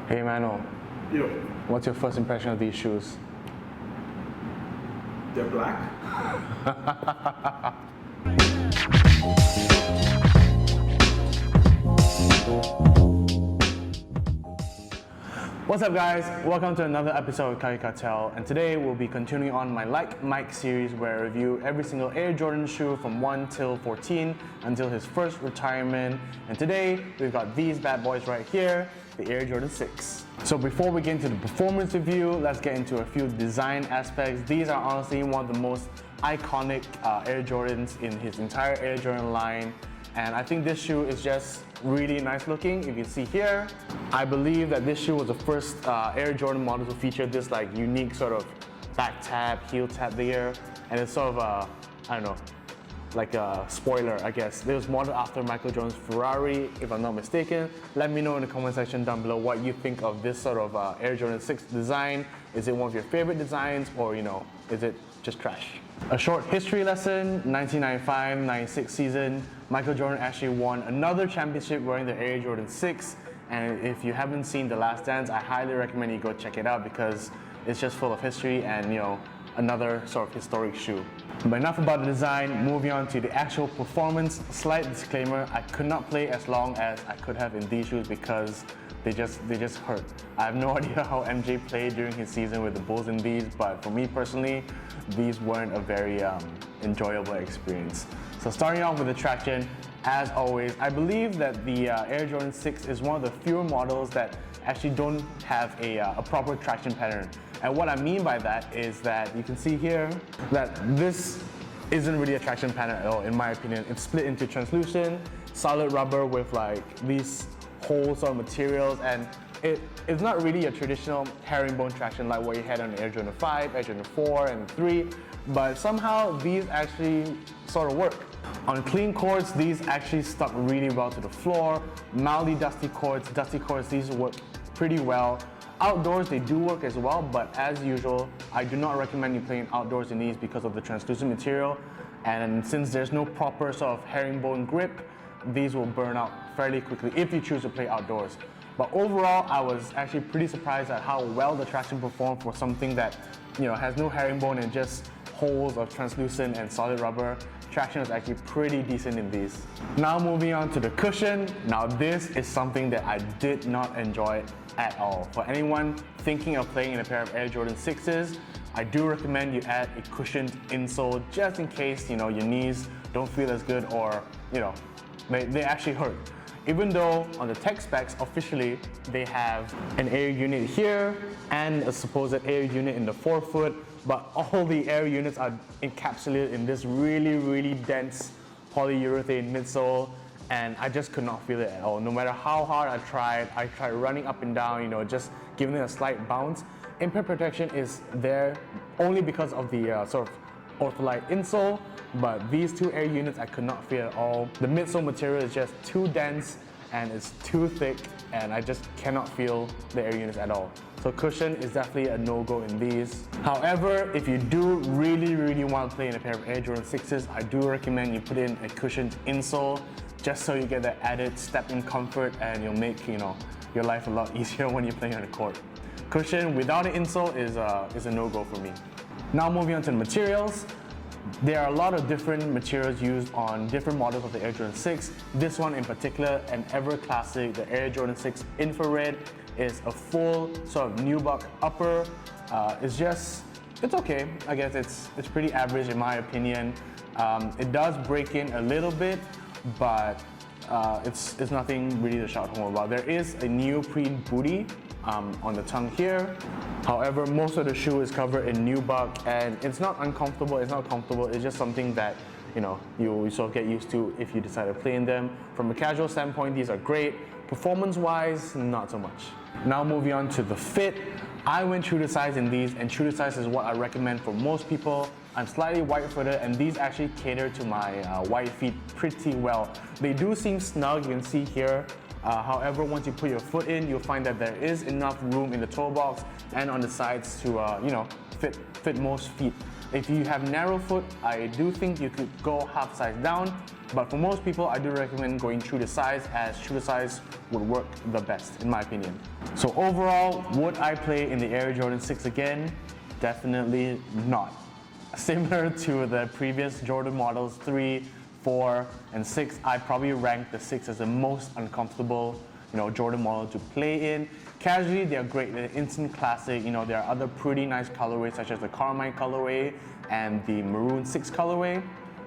Hey Mano, Yo, what's your first impression of these shoes? they're black? What's up guys? Welcome to another episode of Kaki Kartel, and today we'll be continuing on my Like Mike series where I review every single Air Jordan shoe from 1 till 14 until his first retirement. And today we've got these bad boys right here, the Air Jordan 6. So before we get into the performance review, let's get into a few design aspects. These are honestly one of the most iconic Air Jordans in his entire Air Jordan line. And I think this shoe is just really nice looking. If you see here, I believe that this shoe was the first Air Jordan model to feature this like unique sort of back tab, heel tab there. And it's sort of I don't know, like a spoiler, I guess. It was modeled after Michael Jordan's Ferrari, if I'm not mistaken. Let me know in the comment section down below what you think of this sort of Air Jordan 6 design. Is it one of your favorite designs, or is it just trash? A short history lesson: 1995-96 season, Michael Jordan actually won another championship wearing the Air Jordan 6. And if you haven't seen The Last Dance, I highly recommend you go check it out because it's just full of history and another sort of historic shoe. But enough about the design, moving on to the actual performance. Slight disclaimer, I could not play as long as I could have in these shoes because they just hurt. I have no idea how MJ played during his season with the Bulls in these, but for me personally, these weren't a very enjoyable experience. So starting off with the traction, as always, I believe that the Air Jordan 6 is one of the fewer models that actually don't have a proper traction pattern. And what I mean by that is that you can see here that this isn't really a traction pattern at all, in my opinion. It's split into translucent, solid rubber with like these whole sort of materials, and it's not really a traditional herringbone traction like what you had on Air Jordan 5, Air Jordan 4 and 3, but somehow these actually sort of work. On clean courts, these actually stuck really well to the floor. Mildly dusty courts, these work pretty well. Outdoors, they do work as well, but as usual, I do not recommend you playing outdoors in these because of the translucent material. And since there's no proper sort of herringbone grip, these will burn out fairly quickly if you choose to play outdoors. But overall, I was actually pretty surprised at how well the traction performed for something that has no herringbone and just holes of translucent and solid rubber. Traction is actually pretty decent in these. Now moving on to the cushion. Now this is something that I did not enjoy at all. For anyone thinking of playing in a pair of Air Jordan 6s, I do recommend you add a cushioned insole just in case your knees don't feel as good, or they actually hurt. Even though on the tech specs officially they have an air unit here and a supposed air unit in the forefoot, but all the air units are encapsulated in this really dense polyurethane midsole, and I just could not feel it at all. No matter how hard I tried running up and down, just giving it a slight bounce. Impact protection is there only because of the sort of Ortholite insole, but these two air units I could not feel at all. The midsole material is just too dense and it's too thick, and I just cannot feel the air units at all. So cushion is definitely a no-go in these. However, if you do really want to play in a pair of Air Jordan 6s, I do recommend you put in a cushioned insole just so you get that added step in comfort, and you'll make your life a lot easier when you're playing on the court. Cushion without an insole is a no-go for me. Now moving on to the materials. There are a lot of different materials used on different models of the Air Jordan 6. This one in particular, an ever classic, the Air Jordan 6 Infrared, is a full sort of nubuck upper. It's okay. I guess it's pretty average in my opinion. It does break in a little bit, but it's nothing really to shout home about. There is a neoprene booty on the tongue here. However, most of the shoe is covered in nubuck, and it's not uncomfortable, it's not comfortable, it's just something that you sort of get used to if you decide to play in them. From a casual standpoint, these are great. Performance-wise, not so much. Now moving on to the fit. I went true to size in these, and true to size is what I recommend for most people. I'm slightly wide-footed, and these actually cater to my wide feet pretty well. They do seem snug, you can see here. However, once you put your foot in, you'll find that there is enough room in the toe box and on the sides to fit most feet. If you have narrow foot, I do think you could go half size down, but for most people, I do recommend going true to size, as true to size would work the best, in my opinion. So overall, would I play in the Air Jordan 6 again? Definitely not. Similar to the previous Jordan models 3, 4, and 6, I probably rank the 6 as the most uncomfortable, Jordan model to play in. Casually, they're great. They're instant classic. There are other pretty nice colorways such as the Carmine colorway and the Maroon 6 colorway.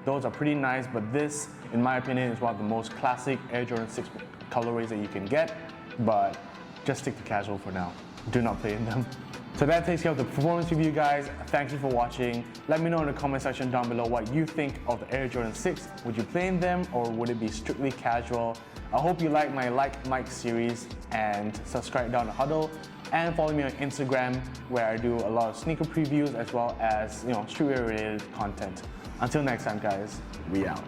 Those are pretty nice, but this, in my opinion, is one of the most classic Air Jordan 6 colorways that you can get. But just stick to casual for now. Do not play in them. So that takes care of the performance review, guys. Thank you for watching. Let me know in the comment section down below what you think of the Air Jordan 6. Would you play in them, or would it be strictly casual? I hope you like my Like Mike series, and subscribe down to Huddle, and follow me on Instagram, where I do a lot of sneaker previews as well as streetwear related content. Until next time, guys, we out.